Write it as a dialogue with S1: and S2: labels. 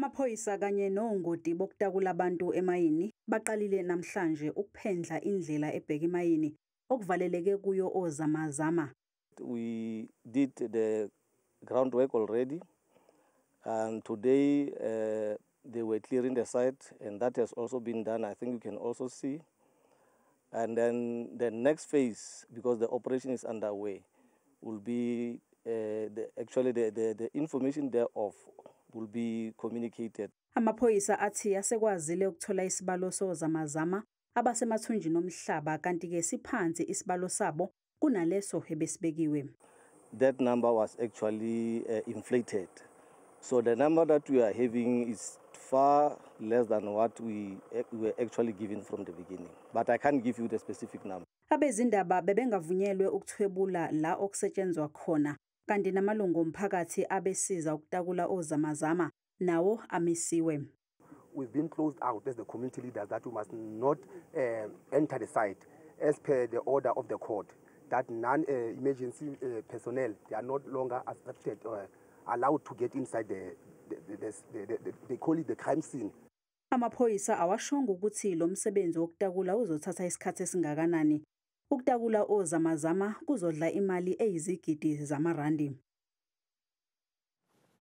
S1: Amaphoyisa kanye nongoti bokutakula abantu emayini baqalile namhlanje ukuphendla indlela ebheka emayini okuvaleleke kuyo ozamazama.
S2: We did the groundwork already, and today they were clearing the site, and that has also been done. I think you can also see. And then the next phase, because the operation is underway, will be the information thereof will be communicated.
S1: Amaphoyisa athi asekwazile ukuthola isibalo sozamazama abasemathunjini omhlaba kanti-ke siphansi isibalo sabo kunaleso ebesibekiwe.
S2: That number was actually inflated. So the number that we are having is far less than what we were actually given from the beginning. But I can't give you the specific number.
S1: Abezindaba bebengavunyelwe ukuthwebula la okusetshenzwa khona kanti namalungu omphakathi abesiza ukutakula ozamazama nawo amisiwe.
S3: We've been closed out as the community leaders that we must not enter the site as per the order of the court, that non-emergency personnel, they are not longer accepted or allowed to get inside they call it the crime scene.
S1: Amaphoyisa awashonga ukuthi lo msebenzi wokutakula uzothatha isikhathi esingakanani. Ukutakula ozamazama kuzodla imali eyizigidi zamarandi.